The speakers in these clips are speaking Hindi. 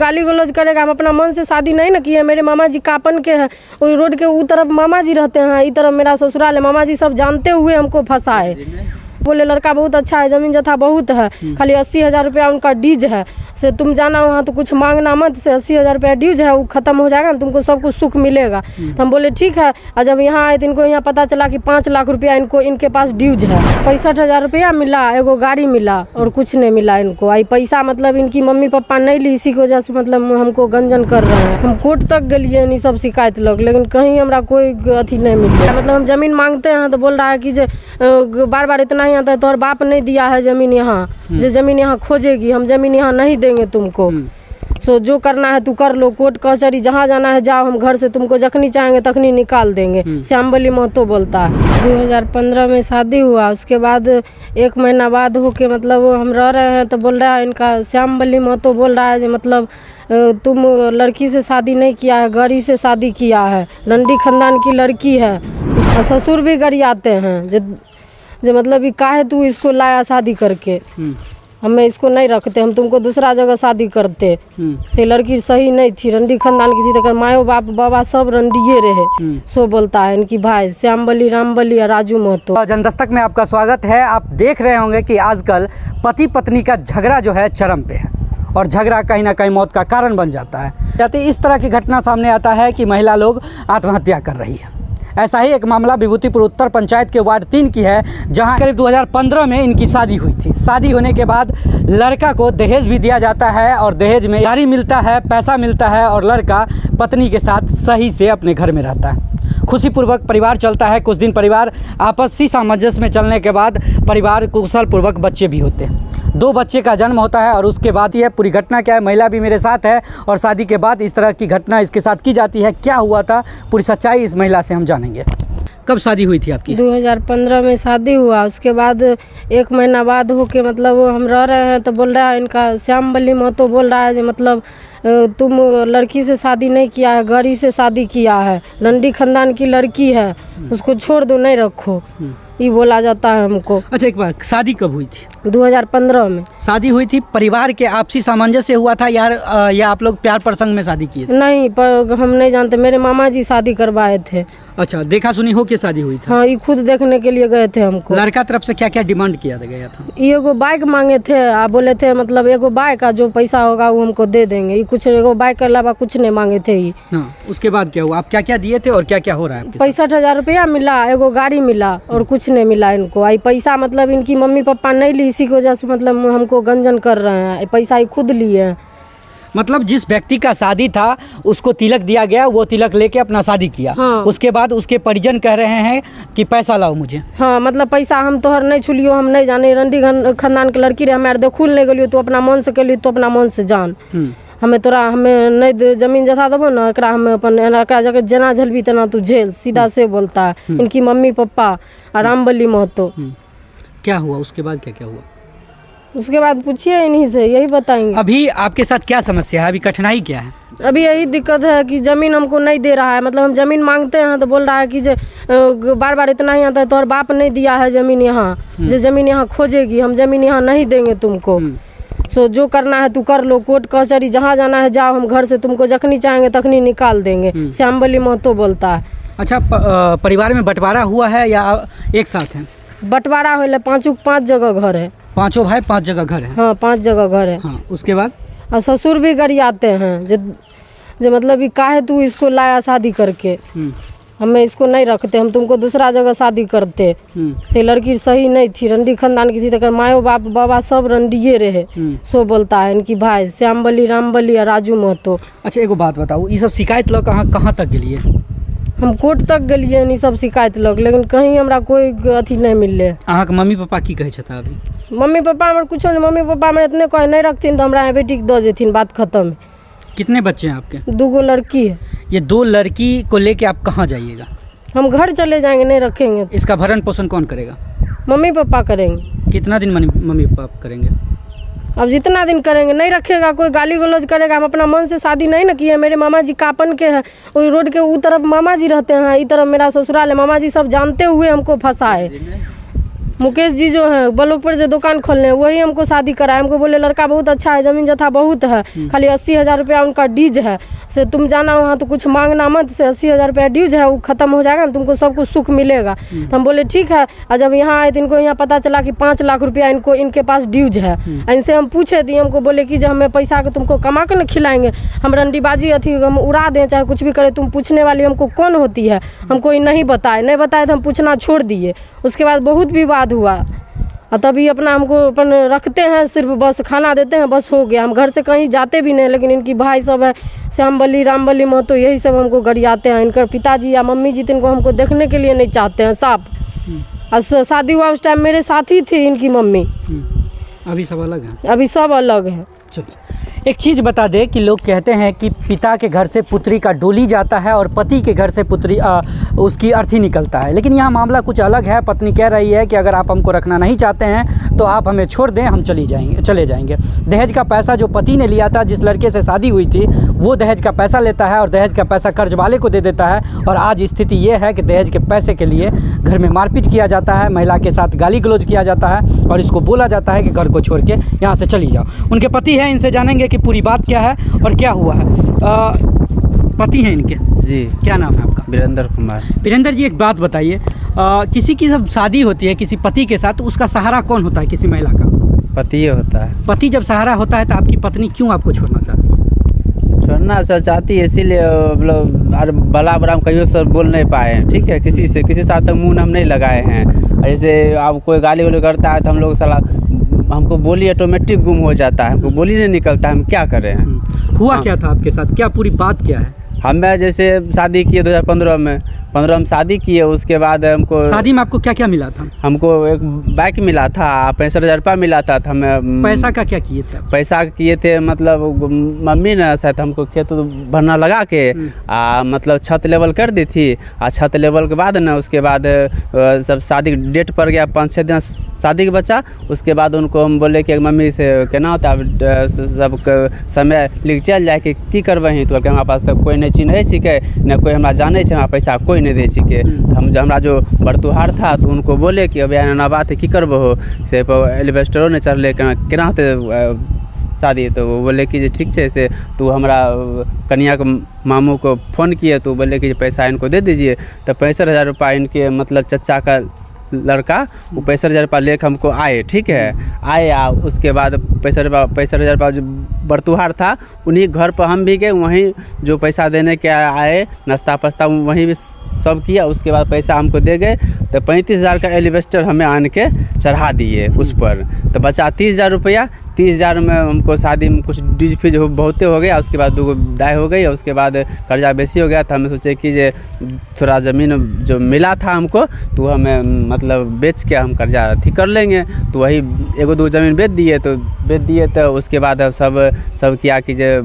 गाली गलौज करेगा। हम अपना मन से शादी नहीं ना किए। मेरे मामा जी कापन के हैं, वही रोड के ऊ तरफ मामा जी रहते हैं, इस तरफ मेरा ससुराल है। मामा जी सब जानते हुए हमको फंसाए। बोले लड़का बहुत अच्छा है, जमीन जथा बहुत है, खाली 80,000 रुपया उनका डीज है, से तुम जाना वहाँ तो कुछ मांगना मत, से 80,000 रुपया ड्यूज है, वो खत्म हो जाएगा ना, तुमको सब कुछ सुख मिलेगा। तो हम बोले ठीक है। और जब यहाँ आए तो इनको यहाँ पता चला कि 5 लाख रुपया इनके पास ड्यूज है। 65,000 रुपया मिला, एगो गाड़ी मिला और कुछ नहीं मिला इनको। आई पैसा मतलब इनकी मम्मी पापा नहीं ली, इसी की वजह से मतलब हमको गंजन कर रहे हैं। हम कोर्ट तक गलिए इन सब शिकायत लग, लेकिन कहीं हमारा कोई अथी नहीं मिल रहा। मतलब हम जमीन मांगते हैं तो बोल रहा है कि बार बार इतना ही आता है, तोहर बाप नहीं दिया है जमीन यहाँ, जो जमीन यहाँ खोजेगी, हम जमीन यहाँ नहीं देंगे तुमको। सो जो करना है तू कर लो, कोर्ट कचहरी जहाँ जाना है जाओ, हम घर से तुमको जखनी चाहेंगे तखनी निकाल देंगे। श्यामबली महतो बोलता है। 2015 में शादी हुआ, उसके बाद 1 महीना बाद होके मतलब हम रह रहे हैं तो बोल रहा है इनका श्यामबली महतो बोल रहा है मतलब तुम लड़की से शादी नहीं किया है, गरी से शादी किया है, रंडी खानदान की लड़की है। और ससुर भी गरी आते हैं जो मतलब ये काहे तू इसको लाया शादी करके, हमें इसको नहीं रखते, हम तुमको दूसरा जगह शादी करते। से लड़की सही नहीं थी, रंडी खानदान की थी, तो मायो बाप बाबा सब रंडिये रहे। सो बोलता है इनकी भाई श्यामबली, रामबली और राजू महतो। जनदस्तक में आपका स्वागत है। आप देख रहे होंगे कि आजकल पति पत्नी का झगड़ा जो है चरम पे है और झगड़ा कहीं ना कहीं मौत का कारण बन जाता है। जाते इस तरह की घटना सामने आता है कि महिला लोग आत्महत्या कर रही है। ऐसा ही एक मामला विभूतिपुर उत्तर पंचायत के वार्ड 3 की है, जहां करीब 2015 में इनकी शादी हुई थी। शादी होने के बाद लड़का को दहेज भी दिया जाता है और दहेज में गाड़ी मिलता है, पैसा मिलता है और लड़का पत्नी के साथ सही से अपने घर में रहता है। खुशीपूर्वक परिवार चलता है। कुछ दिन परिवार आपसी सामंजस्य में चलने के बाद परिवार कुशल पूर्वक बच्चे भी होते हैं। 2 बच्चे का जन्म होता है और उसके बाद ये पूरी घटना क्या है, महिला भी मेरे साथ है और शादी के बाद इस तरह की घटना इसके साथ की जाती है। क्या हुआ था, पूरी सच्चाई इस महिला से हम जानेंगे। कब शादी हुई थी आपकी? 2015 में शादी हुआ, उसके बाद 1 महीना बाद होके मतलब हम रह रहे हैं तो बोल रहा है इनका श्यामबली महतो बोल रहा है मतलब तुम लड़की से शादी नहीं किया है, गरी से शादी किया है, रंडी खानदान की लड़की है, उसको छोड़ दो, नहीं रखो, ये बोला जाता है हमको। अच्छा एक बात, शादी कब हुई थी? 2015 में शादी हुई थी। परिवार के आपसी सामंजस्य हुआ था यार, या आप लोग प्यार प्रसंग में शादी किए? नहीं, पर हम नहीं जानते, मेरे मामा जी शादी करवाए थे। अच्छा, देखा सुनी हो के शादी हुई थी? हाँ, ये खुद देखने के लिए गए थे हमको। लड़का तरफ से क्या क्या डिमांड किया गया था? एगो बाइक मांगे थे, आप बोले थे मतलब एगो बाइक का जो पैसा होगा वो हमको दे देंगे। ये कुछ एगो बाइक के अलावा कुछ नहीं मांगे थे ये। हाँ, उसके बाद क्या हुआ? आप क्या क्या दिए थे और क्या क्या हो रहा है? 65,000 रुपया मिला, एगो गाड़ी मिला और कुछ नहीं मिला इनको। आई पैसा मतलब इनकी मम्मी पापा नहीं ली, इसी की वजह से मतलब हमको गंजन कर रहे हैं। पैसा ये खुद लिए हैं। मतलब जिस व्यक्ति का शादी था उसको तिलक दिया गया, वो तिलक लेके अपना शादी किया। हाँ। उसके बाद उसके परिजन कह रहे हैं कि पैसा लाओ मुझे। हाँ, मतलब पैसा हम तोहर नहीं छुलियो, हम नहीं जाने, रंडी खानदान के लड़की रहे, हमारे देखूल नहीं गलियो, तू अपना मन से कलियो, तो अपना मन से जान। हमें नहीं जमीन जथा देबो ना, एकरा हमें अपन एकरा जगह जना झलबी तना तू झेल, सीधा से बोलता है इनकी मम्मी पापा और रामबली महतो। क्या हुआ उसके बाद, क्या क्या हुआ उसके बाद पूछिए इन्हीं से, यही बताएंगे। अभी आपके साथ क्या समस्या है, अभी कठिनाई क्या है? अभी यही दिक्कत है कि जमीन हमको नहीं दे रहा है। मतलब हम जमीन मांगते हैं तो बोल रहा है कि बार बार इतना ही आता है, तोहर बाप नहीं दिया है जमीन यहाँ, जो जमीन यहाँ खोजेगी, हम जमीन यहाँ नहीं देंगे तुमको। सो जो करना है तू कर लो, कोर्ट कचहरी जहाँ जाना है जाओ, हम घर से तुमको जखनी चाहेंगे तखनी निकाल देंगे। श्यामबली महतो बोलता है। अच्छा, परिवार में बंटवारा हुआ है या एक साथ है? बंटवारा हो, 5 जगह घर है। 5 भाई 5 जगह घर है? हाँ, 5 जगह घर है। हाँ, उसके बाद और ससुर भी गरी आते हैं जो मतलब ये काहे तू इसको लाया शादी करके, हमें इसको नहीं रखते, हम तुमको दूसरा जगह शादी करते। से लड़की सही नहीं थी, रंडी खानदान की थी, तो मायो बाप बाबा सब रंडिये रहे। सो बोलता है इनकी भाई श्यामबली, रामबली और राजू महतो। अच्छा एक बात बताओ, ये सब शिकायत लो कहाँ तक गेलिए? हम कोर्ट तक गलिए इन सब शिकायत लग, लेकिन कहीं हमरा कोई अथी नहीं मिलले। अहाँ के मम्मी पापा की कहे छथा अभी? मम्मी पापा हमर कुछो नहीं, मम्मी पापा हमर इतने कहे नहीं रखथिन तो हमरा बेटी के दे देथिन, बात खत्म। कितने बच्चे हैं आपके? 2 लड़की है। ये 2 लड़की को लेके आप कहाँ जाइएगा? हम घर चले जाएंगे, नहीं रखेंगे। इसका भरण पोषण कौन करेगा? मम्मी पापा करेंगे। कितना दिन मम्मी पापा करेंगे? अब जितना दिन करेंगे, नहीं रखेगा कोई, गाली गलौज करेगा। हम अपना मन से शादी नहीं ना किए। मेरे मामा जी कापन के हैं, वही रोड के ऊ तरफ मामा जी रहते हैं, इस तरफ मेरा ससुराल है। मामा जी सब जानते हुए हमको फंसाए। मुकेश जी जो है बलोक पर जो दुकान खोलने हैं वही हमको शादी कराए। हमको बोले लड़का बहुत अच्छा है, जमीन जथा बहुत है, खाली 80,000 रुपया उनका डीज है, से तुम जाना वहाँ तो कुछ मांगना मत, से 80,000 रुपया ड्यूज है, वो खत्म हो जाएगा ना, तुमको सब कुछ सुख मिलेगा। तो हम बोले ठीक है। और जब यहाँ आए तो इनको यहाँ पता चला कि 5 लाख रुपया इनको इनके पास ड्यूज है। इनसे हम पूछे थे, हमको बोले कि जब हमें पैसा के तुमको कमा कर न खिलाएंगे, हम रंडीबाजी अथी हम उड़ा दें चाहे कुछ भी करें, तुम पूछने वाली हमको कौन होती है। हमको ये नहीं बताए तो हम पूछना छोड़ दिए। उसके बाद बहुत विवाद हुआ और तभी अपना हमको अपन रखते हैं, सिर्फ बस खाना देते हैं, बस हो गया। हम घर से कहीं जाते भी नहीं, लेकिन इनकी भाई सब है श्यामबली रामबली महतो, यही सब हमको गरियाते हैं। इनकर पिताजी या मम्मी जी इनको हमको देखने के लिए नहीं चाहते हैं साफ। और शादी हुआ उस टाइम मेरे साथ ही थी इनकी मम्मी। अभी सब अलग है? अभी सब अलग है। एक चीज़ बता दे कि लोग कहते हैं कि पिता के घर से पुत्री का डोली जाता है और पति के घर से पुत्री उसकी अर्थी निकलता है, लेकिन यहाँ मामला कुछ अलग है। पत्नी कह रही है कि अगर आप हमको रखना नहीं चाहते हैं तो आप हमें छोड़ दें, हम चले जाएंगे। दहेज का पैसा जो पति ने लिया था, जिस लड़के से शादी हुई थी, वो दहेज का पैसा लेता है और दहेज का पैसा कर्ज वाले को दे देता है। और आज स्थिति ये है कि दहेज के पैसे के लिए घर में मारपीट किया जाता है, महिला के साथ गाली गलौज किया जाता है और इसको बोला जाता है कि घर को छोड़ के यहाँ से चली जाओ। उनके पति हैं, इनसे जानेंगे कि पूरी बात क्या है और क्या हुआ है। पति हैं इनके? जी। क्या नाम है आपका? वीरेंद्र कुमार। वीरेंद्र जी, एक बात बताइए, किसी की जब शादी होती है किसी पति के साथ, तो उसका सहारा कौन होता है किसी महिला का? पति होता है। पति जब सहारा होता है तो आपकी पत्नी क्यों आपको छोड़ना चाहती है? छोड़ना चाहती है इसीलिए मतलब भला बुरा हम कहीं से बोल नहीं पाए हैं, ठीक है। किसी साथ मुँह हम नहीं लगाए हैं। जैसे आप कोई गाली वाली करता है तो हम लोग साला हमको बोली ऑटोमेटिक गुम हो जाता है, हमको बोली नहीं निकलता है, हम क्या कर रहे हैं। हुआ क्या था आपके साथ, क्या पूरी बात क्या है? हमें जैसे शादी किए 2015 में शादी किए। उसके बाद हमको शादी में आपको क्या क्या मिला था? हमको एक बाइक मिला था, 65,000 रुपया मिला था। हमें पैसा का क्या किए थे? पैसा किए थे मतलब मम्मी ने शायद हमको खेत भरना लगा के मतलब छत लेवल कर दी थी। और छत लेवल के बाद ना उसके बाद सब शादी डेट पर गया, 5-6 दिन शादी के बच्चा। उसके बाद उनको हम बोले कि मम्मी से केना होता है सब समय लिख चल जाए कि की करबही, तो हमारे पास कोई नहीं चिन्ह छिके, न कोई हमरा जाने छे, हमारा पैसा कोई नहीं दे छिके। हम हमरा जो बरतुहार था तो उनको बोले कि अब एना बात है की करबो से एलिवेस्टरो ने चढ़ले केना होते शादी। तो वो बोले कि ठीक है से तो हमरा कन्या के मामू को फ़ोन किए तो बोले कि पैसा इनको दे दीजिए। तो 65,000 रुपये इनके मतलब चचा का लड़का वो 65,000 रुपये लेकर हमको आए, ठीक है। आए उसके बाद 65,000 रुपये जो बरतुहार था उन्हीं घर पर हम भी गए, वहीं जो पैसा देने के आए नाश्ता पस्ता वहीं भी सब किया। उसके बाद पैसा हमको दे गए। तो 35,000 का एलिवेस्टर हमें आन के चढ़ा दिए उस पर। तो बचा 30,000 रुपया। 30,000 में हमको शादी में कुछ डीज फीज बहुते हो गया। उसके बाद 2 दाय हो गई। उसके बाद कर्जा बेसी हो गया। तो हमें सोचे कि जे थोड़ा ज़मीन जो मिला था हमको तो हमें मतलब बेच के हम कर्जा अथी कर लेंगे। तो वही 1-2 ज़मीन बेच दिए। तो उसके बाद सब किया कि जे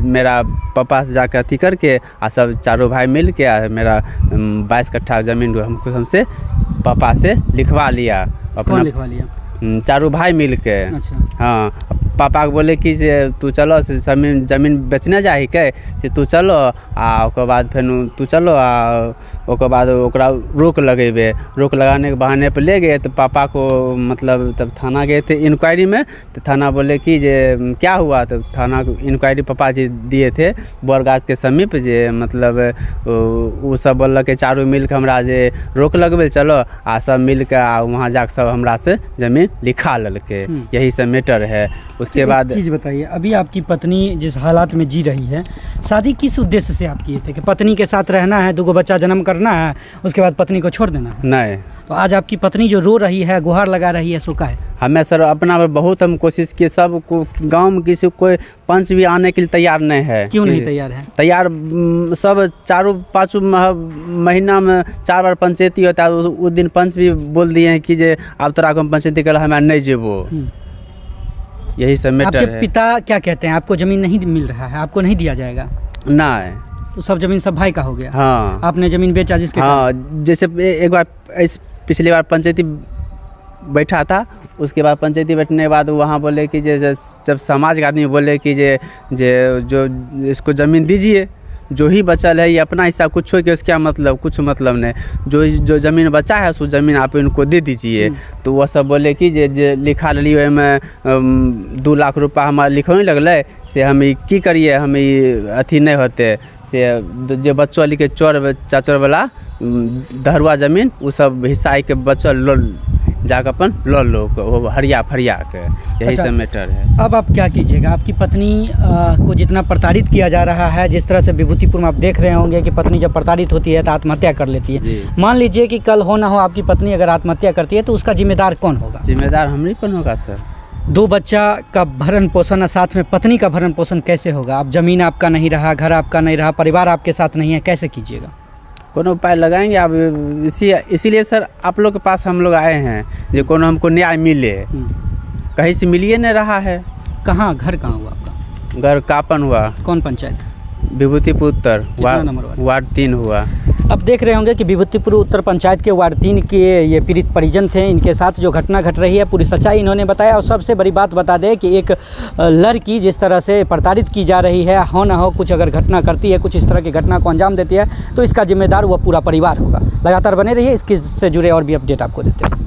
मेरा पापा से जाकर अथी करके सब चारों भाई मिल के मेरा 22 कट्ठा ज़मीन हमसे पापा से लिखवा लिया। अपना लिखवा लिया चारों भाई मिल के। अच्छा। हाँ, पापा को बोले कि से तू चलो से जमीन बेचने जाही के से तू चलो ओकर बाद फिर तू चलो ओकर बाद ओकरा रोक लगेबे। रोक लगाने के बहाने पर ले गए। तो पापा को मतलब तब थाना गए थे इंक्वायरी में। तो थाना बोले कि जे क्या हुआ। तो थाना इंक्वायरी पापा जी दिए थे बोरगाछ के समीप जे मतलब वो सब बोल के चारों मिल के हमरा जे रोक लगबे चलो सब मिल के वहाँ जाकर सब हमरा से जमीन लिखा ललके। यही सब मैटर है। उसके बाद चीज़ बताइए, अभी आपकी पत्नी जिस हालात में जी रही है, शादी किस उद्देश्य से आप किए थे? कि पत्नी के साथ रहना है, 2 बच्चा जन्म करना है, उसके बाद पत्नी को छोड़ देना है? नहीं। तो आज आपकी पत्नी जो रो रही है, गुहार लगा रही है, सुखा है? हमें सर अपना बहुत हम कोशिश किए, सब को गाँव में किसी कोई पंच भी आने के लिए तैयार नहीं है। क्यों नहीं तैयार है? तैयार सब 4-5 महीना में 4 बार पंचायती होता है। उस दिन पंच भी बोल दिए हैं कि जे आप तोरा को पंचायती कर हमें नहीं जेबो। यही सब मैटर है। आपके पिता क्या कहते हैं? आपको ज़मीन नहीं मिल रहा है, आपको नहीं दिया जाएगा? नहीं। तो सब ज़मीन सब भाई का हो गया? हाँ। आपने ज़मीन बेचा जिसके? हाँ, जैसे एक बार पिछली बार पंचायती बैठा था। उसके बाद पंचायती बैठने के बाद वहाँ बोले कि जब समाज के आदमी बोले कि जे जो इसको ज़मीन दीजिए जो ही बचल है ये अपना हिस्सा कुछ हो कि उसका मतलब कुछ मतलब नहीं, जो ज़मीन बचा है उस ज़मीन आप इनको दे दीजिए। तो वह सब बोले कि जे लिखा रही में 2 लाख रुपया हमारा लिखो लगल से हम की करिए, हम अथी नहीं होते से जो बच्चों लिखे चोर चाचर वाला धरुआ ज़मीन वो सब हिस्सा के बच्चों लो जाकर अपन लो वो हरिया फरिया के, यही अच्छा, सब मैटर है। अब आप क्या कीजिएगा? आपकी पत्नी को जितना प्रताड़ित किया जा रहा है, जिस तरह से विभूतिपुर में आप देख रहे होंगे कि पत्नी जब प्रताड़ित होती है तो आत्महत्या कर लेती है। मान लीजिए कि कल हो ना हो आपकी पत्नी अगर आत्महत्या करती है तो उसका जिम्मेदार कौन होगा? जिम्मेदार हम ही कौन होगा सर? 2 बच्चा का भरण पोषण और साथ में पत्नी का भरण पोषण कैसे होगा? अब ज़मीन आपका नहीं रहा, घर आपका नहीं रहा, परिवार आपके साथ नहीं है, कैसे कीजिएगा? कोनो उपाय लगाएंगे आप। इसीलिए सर आप लोग के पास हम लोग आए हैं जो कोनो हमको न्याय मिले, कहीं से मिलिए नहीं रहा है। कहाँ घर कहाँ हुआ आपका? घर कापन हुआ। कौन पंचायत? विभूतिपुर उत्तर वार्ड 3 हुआ। अब देख रहे होंगे कि विभूतिपुर उत्तर पंचायत के वार्ड 3 के ये पीड़ित परिजन थे। इनके साथ जो घटना घट रही है पूरी सच्चाई इन्होंने बताया। और सबसे बड़ी बात बता दें कि एक लड़की जिस तरह से प्रताड़ित की जा रही है, हो ना हो कुछ अगर घटना करती है, कुछ इस तरह की घटना को अंजाम देती है तो इसका जिम्मेदार वह पूरा परिवार होगा। लगातार बने रहिए, इसके से जुड़े और भी अपडेट आपको देते हैं।